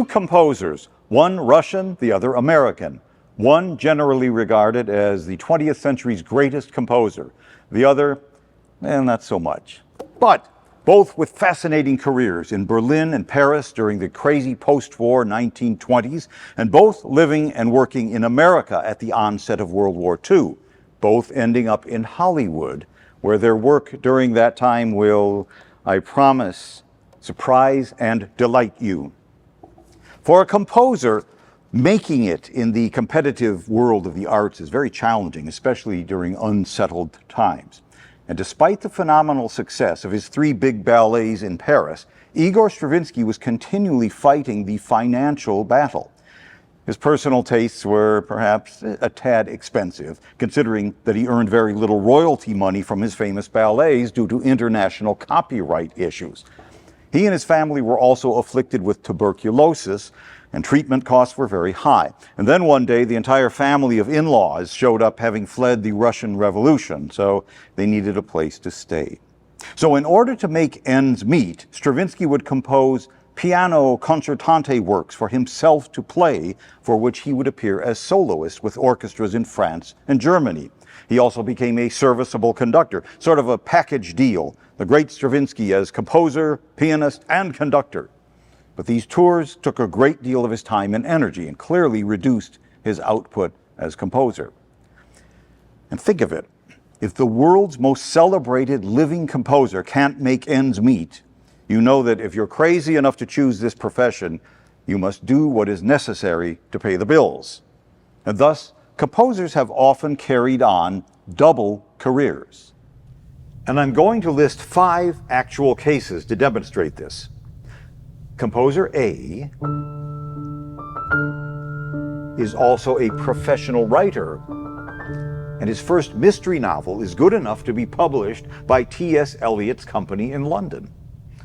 composers, one Russian, the other American. One generally regarded as the 20th century's greatest composer, the other, not so much. But both with fascinating careers in Berlin and Paris during the crazy post-war 1920s, and both living and working in America at the onset of World War II, both ending up in Hollywood, where their work during that time will, I promise, surprise and delight you. For a composer, making it in the competitive world of the arts is very challenging, especially during unsettled times. And despite the phenomenal success of his 3 big ballets in Paris, Igor Stravinsky was continually fighting the financial battle. His personal tastes were perhaps a tad expensive, considering that he earned very little royalty money from his famous ballets due to international copyright issues. He and his family were also afflicted with tuberculosis, and treatment costs were very high. And then one day, the entire family of in-laws showed up having fled the Russian Revolution, so they needed a place to stay. So in order to make ends meet, Stravinsky would compose piano concertante works for himself to play, for which he would appear as soloist with orchestras in France and Germany. He also became a serviceable conductor, sort of a package deal, the great Stravinsky as composer, pianist, and conductor. But these tours took a great deal of his time and energy and clearly reduced his output as composer. And think of it, if the world's most celebrated living composer can't make ends meet, you know that if you're crazy enough to choose this profession, you must do what is necessary to pay the bills. And thus, composers have often carried on double careers. And I'm going to list 5 actual cases to demonstrate this. Composer A is also a professional writer, and his first mystery novel is good enough to be published by T.S. Eliot's company in London.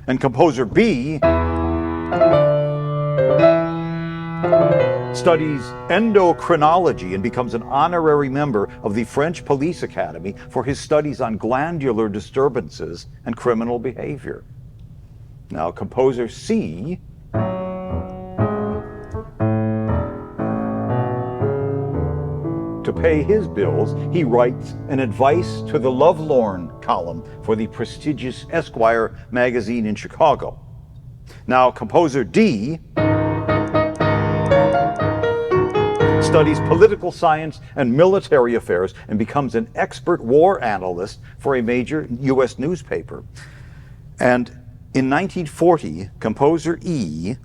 And composer B studies endocrinology and becomes an honorary member of the French Police Academy for his studies on glandular disturbances and criminal behavior. Now, composer C to pay his bills, he writes an advice to the lovelorn column for the prestigious Esquire magazine in Chicago. Now, composer D studies political science and military affairs and becomes an expert war analyst for a major U.S. newspaper. And in 1940, composer E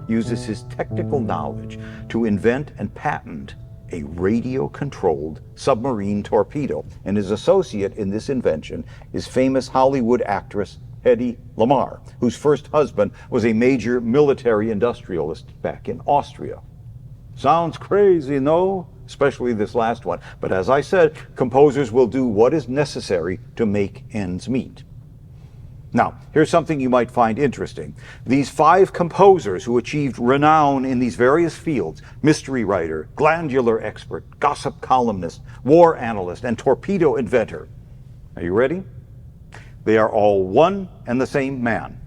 uses his technical knowledge to invent and patent a radio-controlled submarine torpedo, and his associate in this invention is famous Hollywood actress Hedy Lamarr, whose first husband was a major military industrialist back in Austria. Sounds crazy, no? Especially this last one. But as I said, composers will do what is necessary to make ends meet. Now, here's something you might find interesting. These 5 composers who achieved renown in these various fields, mystery writer, glandular expert, gossip columnist, war analyst, and torpedo inventor. Are you ready? They are all one and the same man.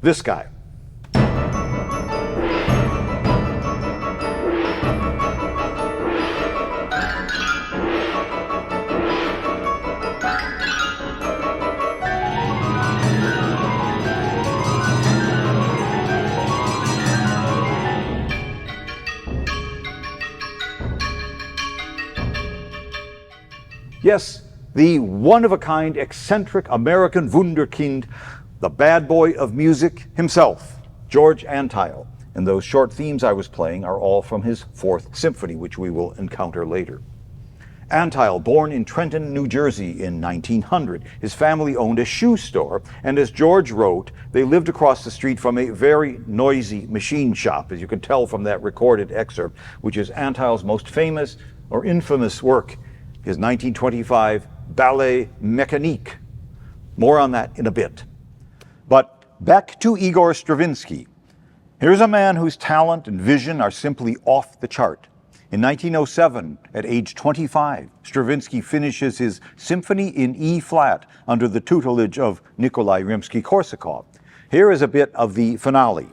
This guy. Yes, the one-of-a-kind, eccentric American wunderkind, the bad boy of music himself, George Antheil. And those short themes I was playing are all from his 4th Symphony, which we will encounter later. Antheil, born in Trenton, New Jersey in 1900, his family owned a shoe store, and as George wrote, they lived across the street from a very noisy machine shop, as you can tell from that recorded excerpt, which is Antheil's most famous or infamous work, his 1925 Ballet Mecanique. More on that in a bit. But back to Igor Stravinsky. Here's a man whose talent and vision are simply off the chart. In 1907, at age 25, Stravinsky finishes his Symphony in E-flat under the tutelage of Nikolai Rimsky-Korsakov. Here is a bit of the finale.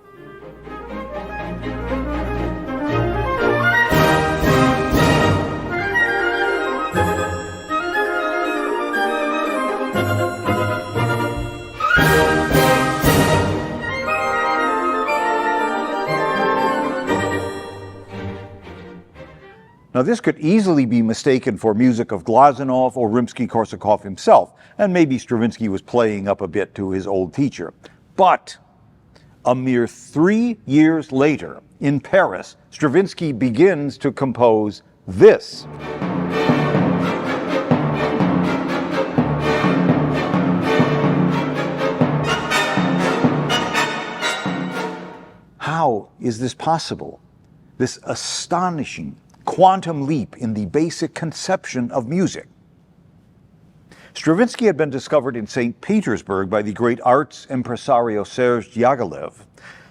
Now, this could easily be mistaken for music of Glazunov or Rimsky-Korsakov himself, and maybe Stravinsky was playing up a bit to his old teacher. But a mere 3 years later, in Paris, Stravinsky begins to compose this. How is this possible? This astonishing quantum leap in the basic conception of music. Stravinsky had been discovered in St. Petersburg by the great arts impresario Serge Diaghilev,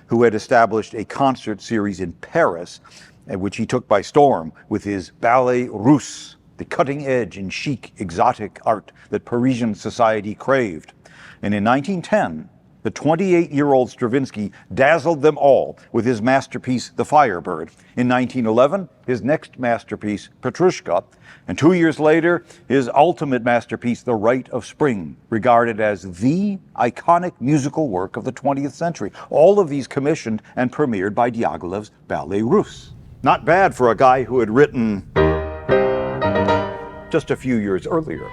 who had established a concert series in Paris, which he took by storm with his Ballet Russes, the cutting-edge and chic exotic art that Parisian society craved. And in 1910, the 28-year-old Stravinsky dazzled them all with his masterpiece, The Firebird. In 1911, his next masterpiece, Petrushka, and 2 years later, his ultimate masterpiece, The Rite of Spring, regarded as the iconic musical work of the 20th century. All of these commissioned and premiered by Diaghilev's Ballet Russes. Not bad for a guy who had written just a few years earlier.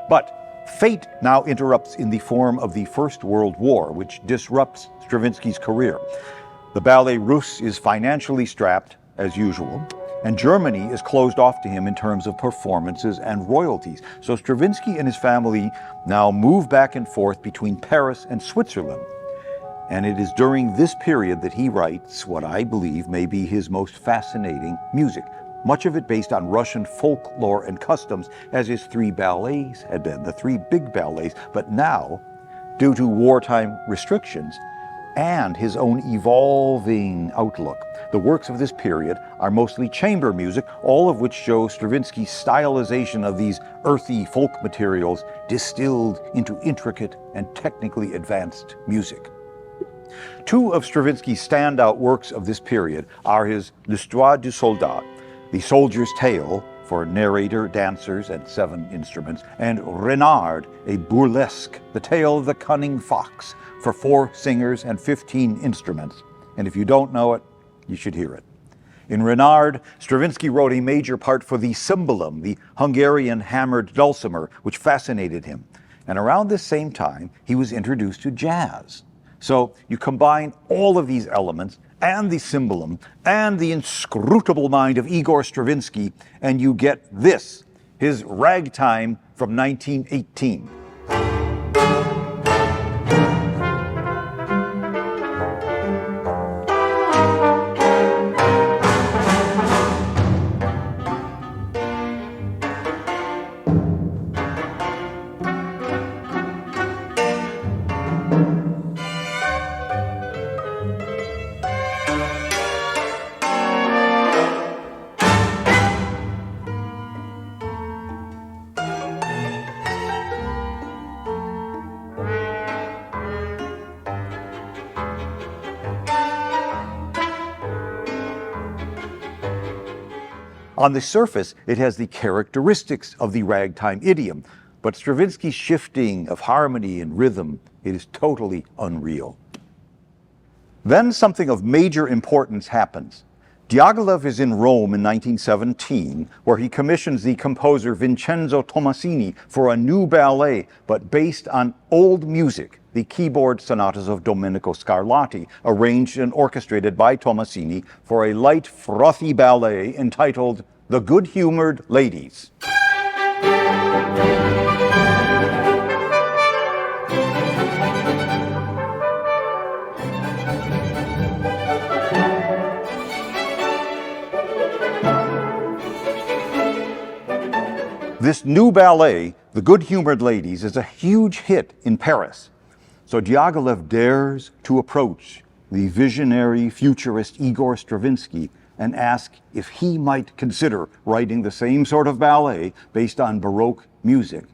But fate now interrupts in the form of the First World War, which disrupts Stravinsky's career. The Ballet Russes is financially strapped, as usual, and Germany is closed off to him in terms of performances and royalties. So Stravinsky and his family now move back and forth between Paris and Switzerland. And it is during this period that he writes what I believe may be his most fascinating music, much of it based on Russian folklore and customs, as his 3 ballets had been, the 3 big ballets. But now, due to wartime restrictions and his own evolving outlook, the works of this period are mostly chamber music, all of which show Stravinsky's stylization of these earthy folk materials distilled into intricate and technically advanced music. 2 of Stravinsky's standout works of this period are his L'Histoire du Soldat, The Soldier's Tale, for narrator, dancers, and 7 instruments, and Renard, a burlesque, the tale of the cunning fox, for 4 singers and 15 instruments. And if you don't know it, you should hear it. In Renard, Stravinsky wrote a major part for the cymbalum, the Hungarian hammered dulcimer, which fascinated him. And around this same time, he was introduced to jazz. So you combine all of these elements and the cymbalum and the inscrutable mind of Igor Stravinsky, and you get this, his Ragtime from 1918. On the surface, it has the characteristics of the ragtime idiom, but Stravinsky's shifting of harmony and rhythm, it is totally unreal. Then something of major importance happens. Diaghilev is in Rome in 1917, where he commissions the composer Vincenzo Tommasini for a new ballet, but based on old music, the keyboard sonatas of Domenico Scarlatti, arranged and orchestrated by Tommasini for a light, frothy ballet entitled The Good-Humored Ladies. This new ballet, The Good-Humored Ladies, is a huge hit in Paris. So Diaghilev dares to approach the visionary futurist Igor Stravinsky and ask if he might consider writing the same sort of ballet based on Baroque music.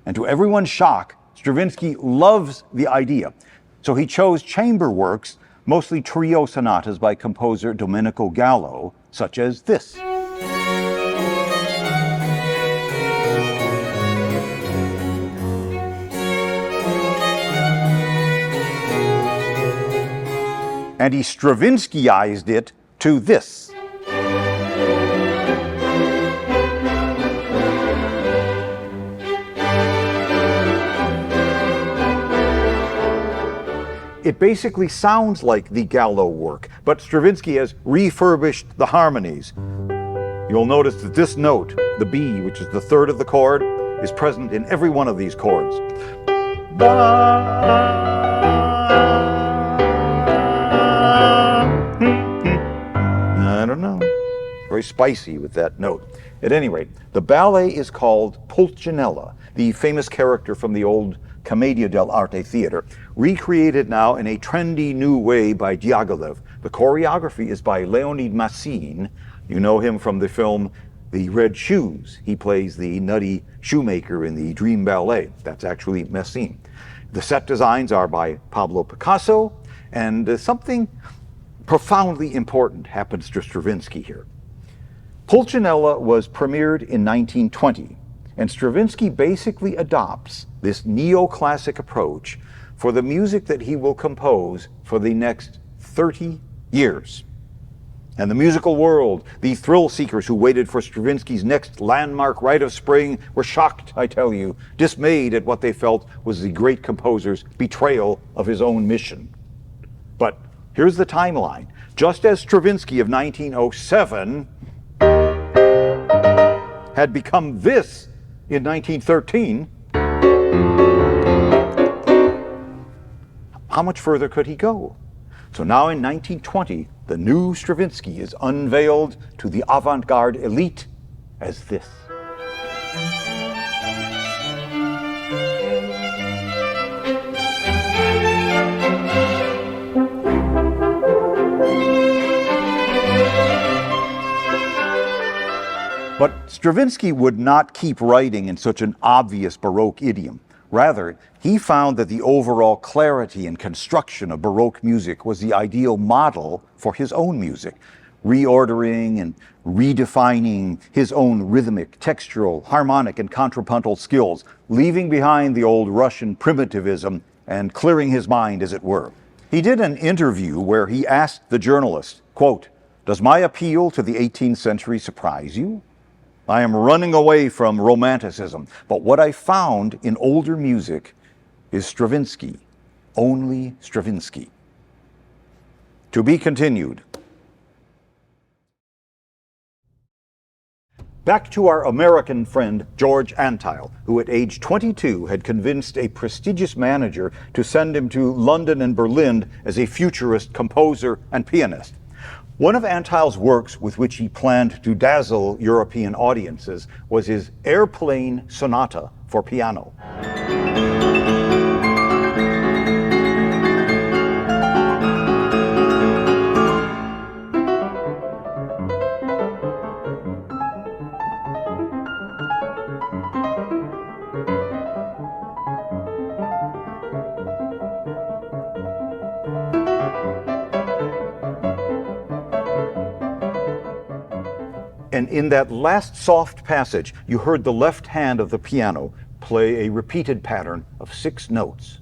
And to everyone's shock, Stravinsky loves the idea. So he chose chamber works, mostly trio sonatas by composer Domenico Gallo, such as this. And he Stravinskyized it to this. It basically sounds like the Gallo work, but Stravinsky has refurbished the harmonies. You'll notice that this note, the B, which is the third of the chord, is present in every one of these chords. I don't know. Very spicy with that note. At any rate, the ballet is called Pulcinella, the famous character from the old Commedia dell'arte theater, recreated now in a trendy new way by Diaghilev. The choreography is by Leonid Massine. You know him from the film The Red Shoes. He plays the nutty shoemaker in the Dream Ballet. That's actually Massine. The set designs are by Pablo Picasso, and something profoundly important happens to Stravinsky here. Pulcinella was premiered in 1920, and Stravinsky basically adopts this neoclassic approach for the music that he will compose for the next 30 years. And the musical world, the thrill seekers who waited for Stravinsky's next landmark Rite of Spring, were shocked, I tell you, dismayed at what they felt was the great composer's betrayal of his own mission. But here's the timeline. Just as Stravinsky of 1907 had become this in 1913, how much further could he go? So now in 1920, the new Stravinsky is unveiled to the avant-garde elite as this. But Stravinsky would not keep writing in such an obvious Baroque idiom. Rather, he found that the overall clarity and construction of Baroque music was the ideal model for his own music, reordering and redefining his own rhythmic, textural, harmonic, and contrapuntal skills, leaving behind the old Russian primitivism and clearing his mind, as it were. He did an interview where he asked the journalist, quote, "Does my appeal to the 18th century surprise you? I am running away from Romanticism, but what I found in older music is Stravinsky, only Stravinsky." To be continued. Back to our American friend George Antheil, who at age 22 had convinced a prestigious manager to send him to London and Berlin as a futurist composer and pianist. One of Antheil's works with which he planned to dazzle European audiences was his Airplane Sonata for piano. And in that last soft passage, you heard the left hand of the piano play a repeated pattern of 6 notes.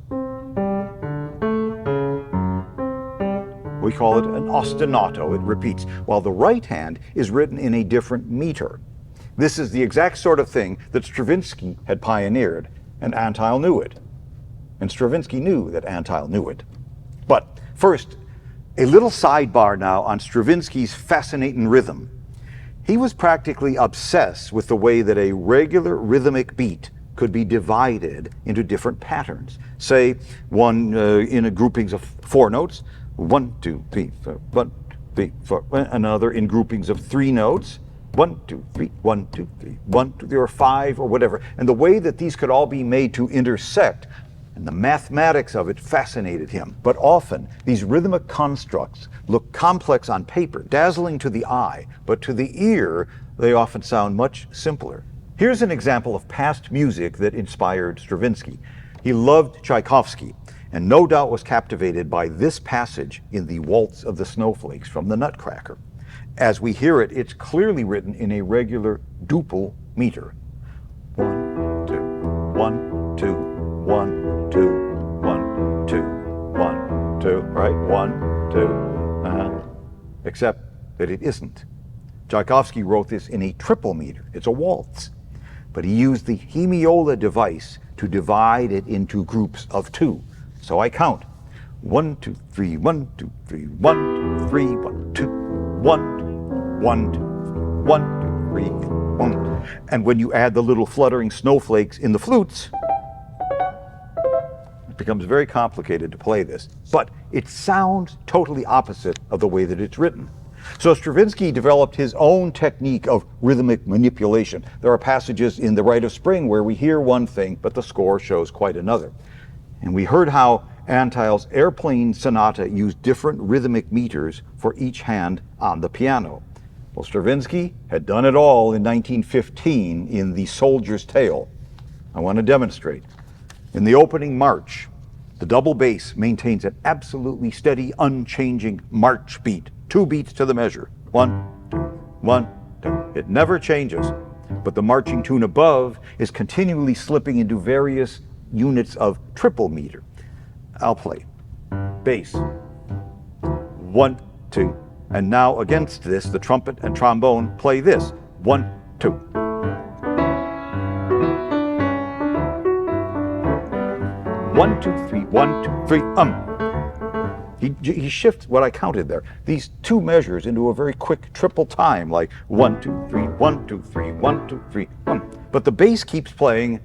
We call it an ostinato, it repeats, while the right hand is written in a different meter. This is the exact sort of thing that Stravinsky had pioneered, and Antheil knew it. And Stravinsky knew that Antheil knew it. But first, a little sidebar now on Stravinsky's Fascinatin rhythm. He was practically obsessed with the way that a regular rhythmic beat could be divided into different patterns. Say, one in a groupings of 4 notes, 1, 2, 3, 4, 1, 2, 3, 4. Another in groupings of 3 notes, 1, 2, 3, 1, 2, 3, 1, 2, 3, or 5, or whatever. And the way that these could all be made to intersect and the mathematics of it fascinated him. But often, these rhythmic constructs look complex on paper, dazzling to the eye, but to the ear, they often sound much simpler. Here's an example of past music that inspired Stravinsky. He loved Tchaikovsky, and no doubt was captivated by this passage in the Waltz of the Snowflakes from the Nutcracker. As we hear it, it's clearly written in a regular duple meter. 1, 2, 1, 2, 1, 2, 1, 2, 1, 2, right? 1, 2, except that it isn't. Tchaikovsky wrote this in a triple meter. It's a waltz. But he used the hemiola device to divide it into groups of 2. So I count 1, 2, 3, 1, 2, 3, 1, 2, 3, 1, 2, 1, 1, 2, 1, 2, 3, 1. And when you add the little fluttering snowflakes in the flutes, it becomes very complicated to play this. But it sounds totally opposite of the way that it's written. So Stravinsky developed his own technique of rhythmic manipulation. There are passages in The Rite of Spring where we hear one thing, but the score shows quite another. And we heard how Antheil's Airplane Sonata used different rhythmic meters for each hand on the piano. Well, Stravinsky had done it all in 1915 in The Soldier's Tale. I want to demonstrate. In the opening march, the double bass maintains an absolutely steady, unchanging march beat. 2 beats to the measure. 1, 2, 1, 2. It never changes. But the marching tune above is continually slipping into various units of triple meter. I'll play. Bass. 1, 2. And now against this, the trumpet and trombone play this. 1, 2. 1, 2, 3, 1, 2, 3, He shifts what I counted there, these 2 measures into a very quick triple time, like 1, 2, 3, 1, 2, 3, 1, 2, 3, 1. But the bass keeps playing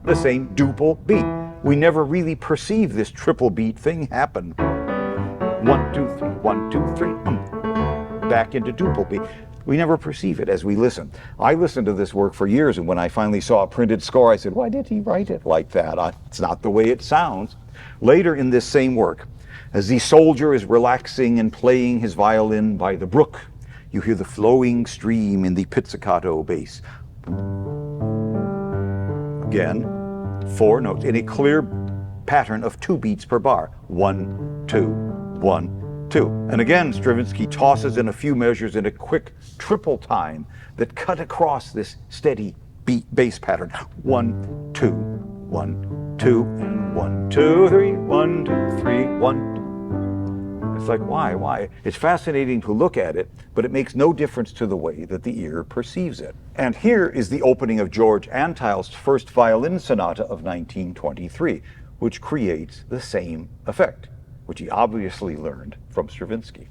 the same duple beat. We never really perceive this triple beat thing happen. 1, 2, 3, 1, 2, 3, back into duple beat. We never perceive it as we listen. I listened to this work for years, and when I finally saw a printed score, I said, why did he write it like that? It's not the way it sounds. Later in this same work, as the soldier is relaxing and playing his violin by the brook, you hear the flowing stream in the pizzicato bass. Again, 4 notes in a clear pattern of 2 beats per bar. 1, 2, 1, 2. And again, Stravinsky tosses in a few measures in a quick triple time that cut across this steady beat bass pattern. 1, 2, 1, 2, and 1, 2, 3, 1, 2, 3, 1. It's like, why? It's fascinating to look at it, but it makes no difference to the way that the ear perceives it. And here is the opening of George Antheil's first violin sonata of 1923, which creates the same effect, which he obviously learned from Stravinsky.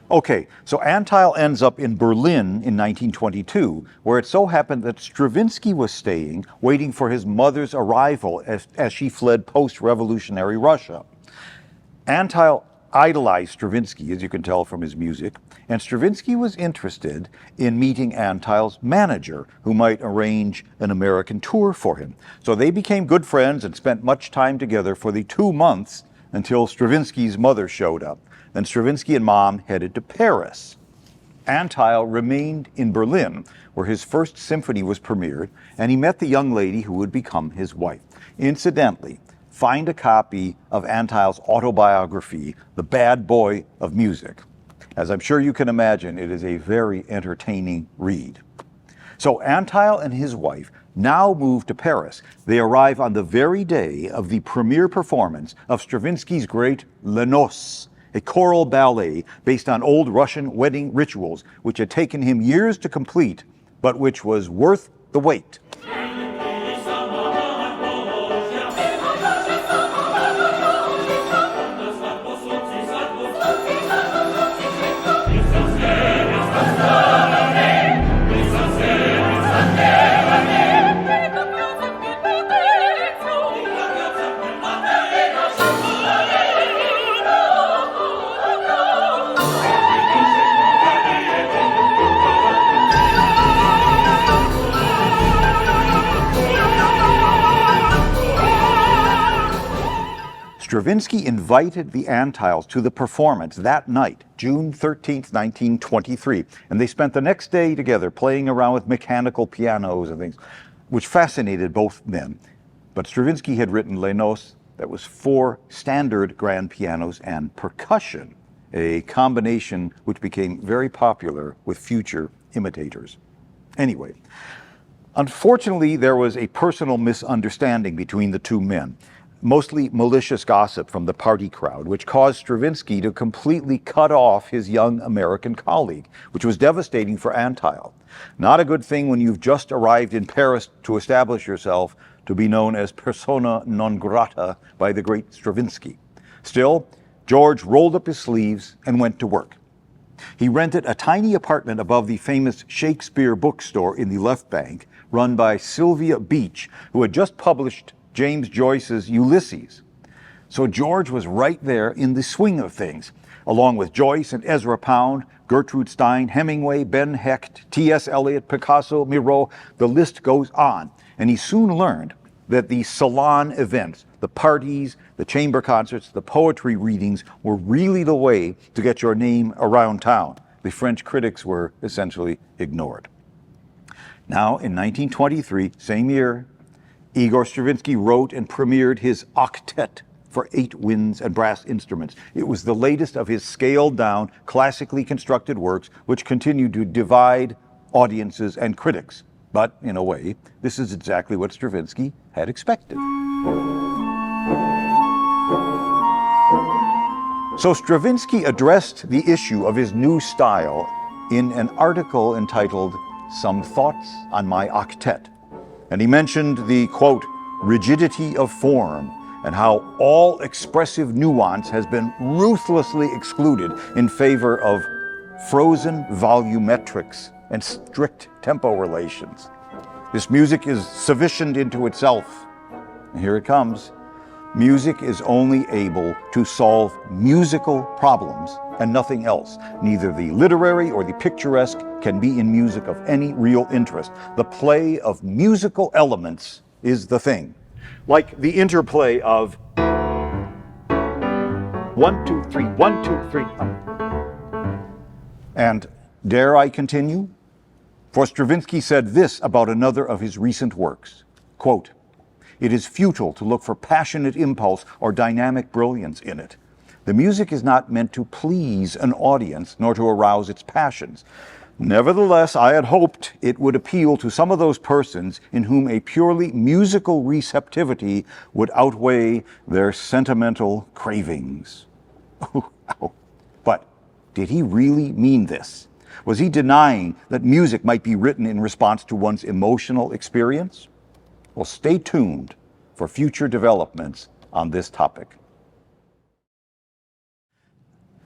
Okay, so Antheil ends up in Berlin in 1922, where it so happened that Stravinsky was staying, waiting for his mother's arrival as she fled post-revolutionary Russia. Antheil idolized Stravinsky, as you can tell from his music, and Stravinsky was interested in meeting Antheil's manager, who might arrange an American tour for him. So they became good friends and spent much time together for the 2 months until Stravinsky's mother showed up. Then Stravinsky and Mom headed to Paris. Antheil remained in Berlin, where his first symphony was premiered, and he met the young lady who would become his wife. Incidentally, find a copy of Antheil's autobiography, The Bad Boy of Music. As I'm sure you can imagine, it is a very entertaining read. So Antheil and his wife now move to Paris. They arrive on the very day of the premiere performance of Stravinsky's great Les Noces, a choral ballet based on old Russian wedding rituals, which had taken him years to complete, but which was worth the wait. Stravinsky invited the Antheils to the performance that night, June 13th, 1923, and they spent the next day together playing around with mechanical pianos and things, which fascinated both men. But Stravinsky had written Les Noces that was 4 standard grand pianos and percussion, a combination which became very popular with future imitators. Anyway, unfortunately, there was a personal misunderstanding between the two men, mostly malicious gossip from the party crowd, which caused Stravinsky to completely cut off his young American colleague, which was devastating for Antheil. Not a good thing when you've just arrived in Paris to establish yourself to be known as persona non grata by the great Stravinsky. Still, George rolled up his sleeves and went to work. He rented a tiny apartment above the famous Shakespeare bookstore in the Left Bank, run by Sylvia Beach, who had just published James Joyce's Ulysses. So George was right there in the swing of things, along with Joyce and Ezra Pound, Gertrude Stein, Hemingway, Ben Hecht, T.S. Eliot, Picasso, Miro, the list goes on. And he soon learned that the salon events, the parties, the chamber concerts, the poetry readings were really the way to get your name around town. The French critics were essentially ignored. Now, in 1923, same year, Igor Stravinsky wrote and premiered his Octet for 8 winds and brass instruments. It was the latest of his scaled-down, classically constructed works, which continued to divide audiences and critics. But, in a way, this is exactly what Stravinsky had expected. So Stravinsky addressed the issue of his new style in an article entitled "Some Thoughts on My Octet." And he mentioned the, quote, rigidity of form and how all expressive nuance has been ruthlessly excluded in favor of frozen volumetrics and strict tempo relations. This music is sufficient into itself. And here it comes. Music is only able to solve musical problems and nothing else. Neither the literary or the picturesque can be in music of any real interest. The play of musical elements is the thing. Like the interplay of 1, 2, 3, 1, 2, 3. And dare I continue? For Stravinsky said this about another of his recent works, quote, "It is futile to look for passionate impulse or dynamic brilliance in it. The music is not meant to please an audience nor to arouse its passions. Nevertheless, I had hoped it would appeal to some of those persons in whom a purely musical receptivity would outweigh their sentimental cravings." But did he really mean this? Was he denying that music might be written in response to one's emotional experience? Well, stay tuned for future developments on this topic.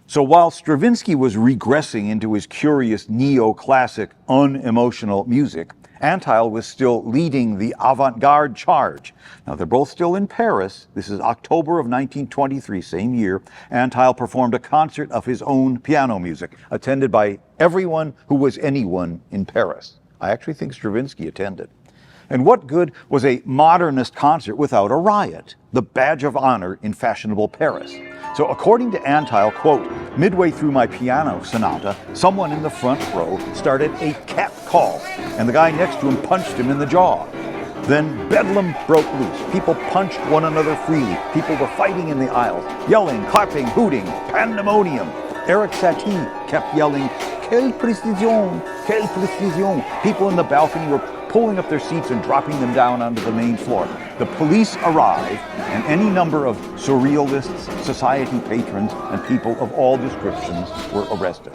So while Stravinsky was regressing into his curious neoclassic, unemotional music, Antheil was still leading the avant-garde charge. Now, they're both still in Paris. This is October of 1923, same year. Antheil performed a concert of his own piano music, attended by everyone who was anyone in Paris. I actually think Stravinsky attended. And what good was a modernist concert without a riot, the badge of honor in fashionable Paris? So according to Antheil, quote, "Midway through my piano sonata, someone in the front row started a cat call, and the guy next to him punched him in the jaw. Then bedlam broke loose. People punched one another freely. People were fighting in the aisles, yelling, clapping, hooting, pandemonium. Eric Satie kept yelling, 'Quelle précision! Quelle précision!' People in the balcony were pulling up their seats and dropping them down onto the main floor. The police arrived, and any number of surrealists, society patrons, and people of all descriptions were arrested.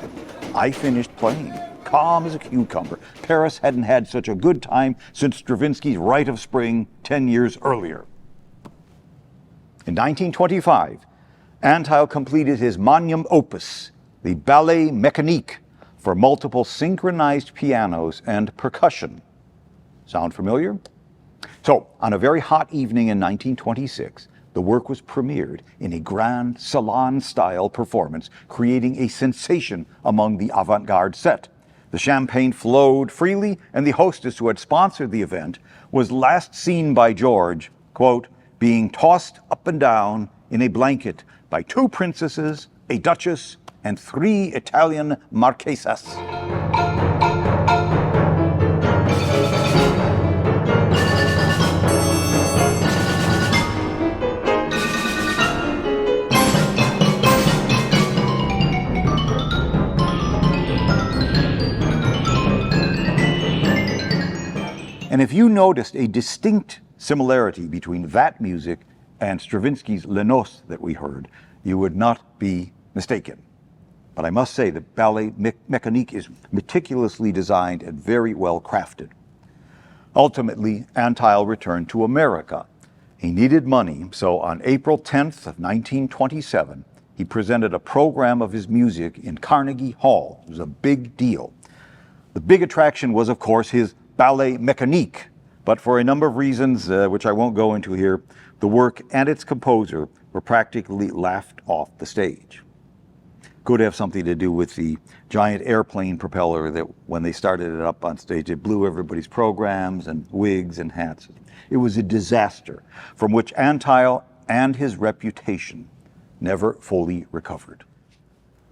I finished playing, calm as a cucumber. Paris hadn't had such a good time since Stravinsky's Rite of Spring 10 years earlier." In 1925, Antheil completed his magnum opus, the Ballet Mecanique, for multiple synchronized pianos and percussion. Sound familiar? So, on a very hot evening in 1926, the work was premiered in a grand salon-style performance, creating a sensation among the avant-garde set. The champagne flowed freely, and the hostess who had sponsored the event was last seen by George, quote, "being tossed up and down in a blanket by 2 princesses, a duchess, and 3 Italian marquesas. And if you noticed a distinct similarity between that music and Stravinsky's Les Noces that we heard, you would not be mistaken. But I must say that Ballet Mecanique is meticulously designed and very well crafted. Ultimately, Antheil returned to America. He needed money, so on April 10th of 1927, he presented a program of his music in Carnegie Hall. It was a big deal. The big attraction was, of course, his Ballet Mecanique, but for a number of reasons, which I won't go into here, the work and its composer were practically laughed off the stage. Could have something to do with the giant airplane propeller that when they started it up on stage, it blew everybody's programs and wigs and hats. It was a disaster from which Antheil and his reputation never fully recovered.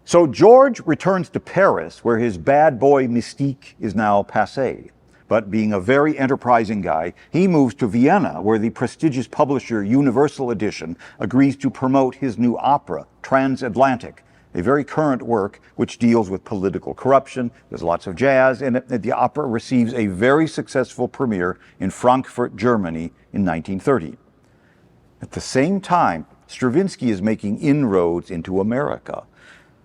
So George returns to Paris, where his bad boy mystique is now passé. But being a very enterprising guy, he moves to Vienna, where the prestigious publisher Universal Edition agrees to promote his new opera, Transatlantic, a very current work which deals with political corruption. There's lots of jazz in it. The opera receives a very successful premiere in Frankfurt, Germany in 1930. At the same time, Stravinsky is making inroads into America.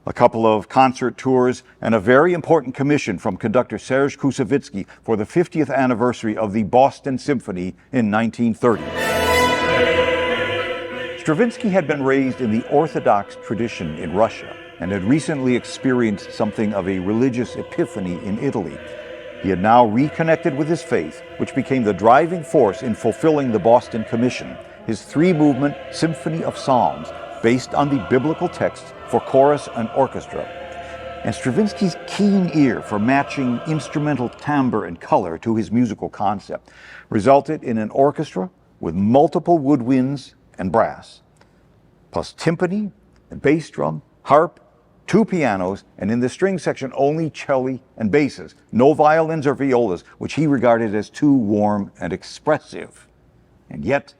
A couple of concert tours, and a very important commission from conductor Serge Koussevitsky for the 50th anniversary of the Boston Symphony in 1930. Stravinsky had been raised in the Orthodox tradition in Russia and had recently experienced something of a religious epiphany in Italy. He had now reconnected with his faith, which became the driving force in fulfilling the Boston Commission, his 3-movement Symphony of Psalms, based on the biblical text for chorus and orchestra. And Stravinsky's keen ear for matching instrumental timbre and color to his musical concept resulted in an orchestra with multiple woodwinds and brass, plus timpani and bass drum, harp, 2 pianos, and in the string section only cello and basses, no violins or violas, which he regarded as too warm and expressive. And yet,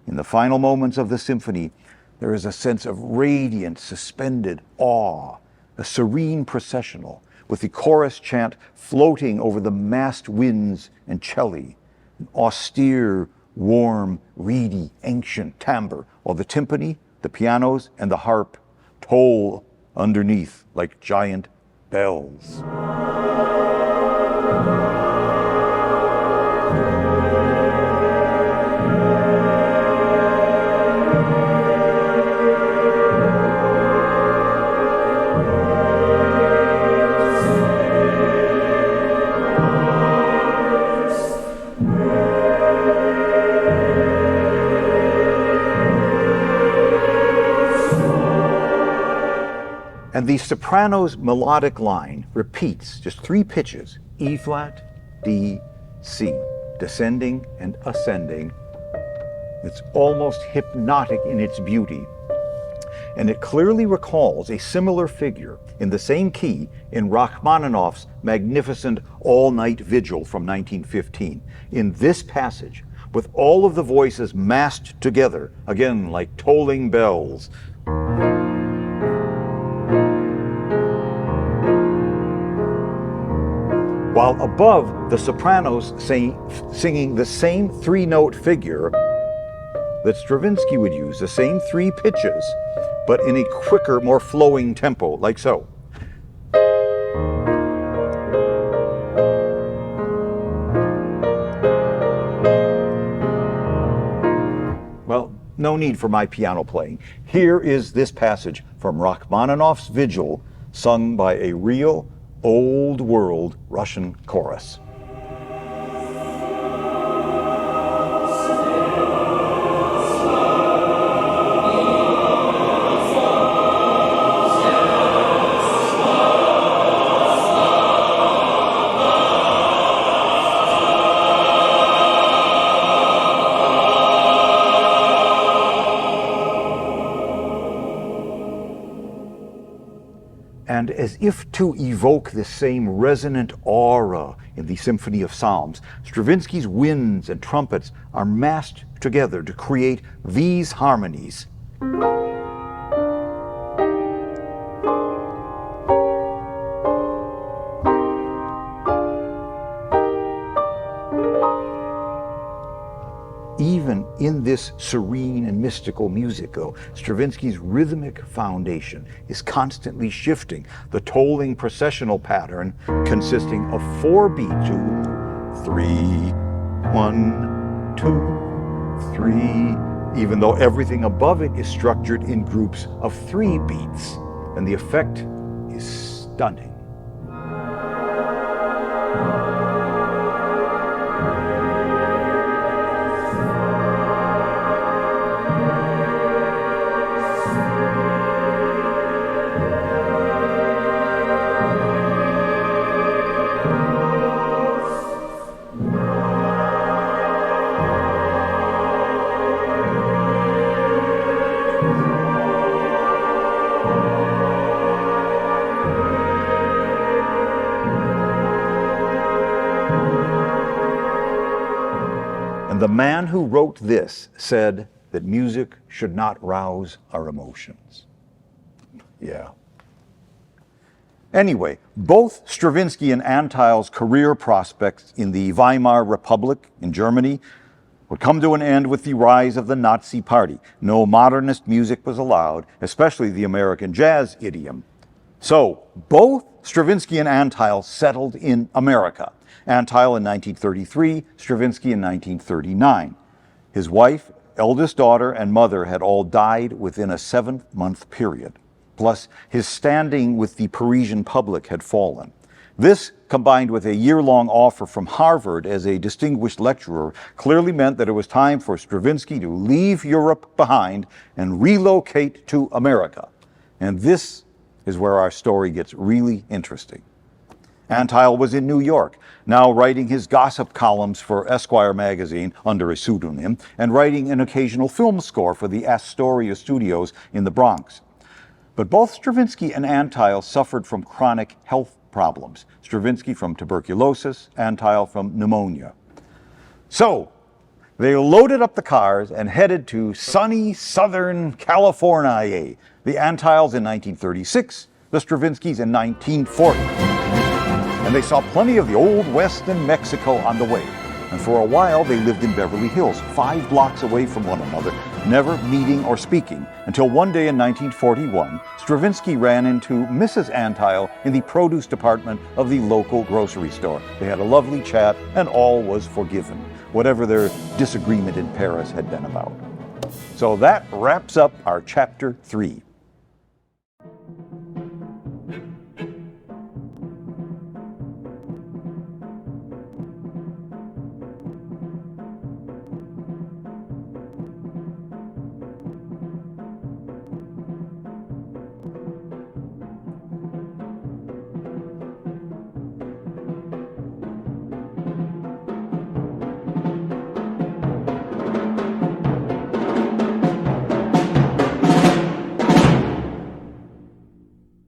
in the final moments of the symphony, there is a sense of radiant, suspended awe, a serene processional, with the chorus chant floating over the massed winds and cello, an austere, warm, reedy, ancient timbre, while the timpani, the pianos, and the harp toll underneath like giant bells. And the soprano's melodic line repeats just 3 pitches, E flat, D, C, descending and ascending. It's almost hypnotic in its beauty. And it clearly recalls a similar figure in the same key in Rachmaninoff's magnificent all-night vigil from 1915. In this passage, with all of the voices massed together, again like tolling bells, while above the sopranos singing the same 3-note figure that Stravinsky would use, the same 3 pitches, but in a quicker, more flowing tempo, like so. Well, no need for my piano playing. Here is this passage from Rachmaninoff's Vigil, sung by a real old world Russian chorus. And as if to evoke this same resonant aura in the Symphony of Psalms, Stravinsky's winds and trumpets are massed together to create these harmonies. Even in this serene and mystical music, though, Stravinsky's rhythmic foundation is constantly shifting. The tolling processional pattern consisting of 4 beats, 3, 1, 2, 3, even though everything above it is structured in groups of 3 beats, and the effect is stunning. The man who wrote this said that music should not rouse our emotions. Yeah. Anyway, both Stravinsky and Antheil's career prospects in the Weimar Republic in Germany would come to an end with the rise of the Nazi Party. No modernist music was allowed, especially the American jazz idiom. So both Stravinsky and Antheil settled in America. Antheil in 1933, Stravinsky in 1939. His wife, eldest daughter, and mother had all died within a 7-month period. Plus, his standing with the Parisian public had fallen. This, combined with a year-long offer from Harvard as a distinguished lecturer, clearly meant that it was time for Stravinsky to leave Europe behind and relocate to America. And this is where our story gets really interesting. Antheil was in New York, now writing his gossip columns for Esquire magazine under a pseudonym, and writing an occasional film score for the Astoria Studios in the Bronx. But both Stravinsky and Antheil suffered from chronic health problems. Stravinsky from tuberculosis, Antheil from pneumonia. So, they loaded up the cars and headed to sunny Southern California. The Antheils in 1936, the Stravinskys in 1940. And they saw plenty of the Old West and Mexico on the way. And for a while, they lived in Beverly Hills, 5 blocks away from one another, never meeting or speaking, until one day in 1941, Stravinsky ran into Mrs. Antheil in the produce department of the local grocery store. They had a lovely chat, and all was forgiven, whatever their disagreement in Paris had been about. So that wraps up our chapter 3.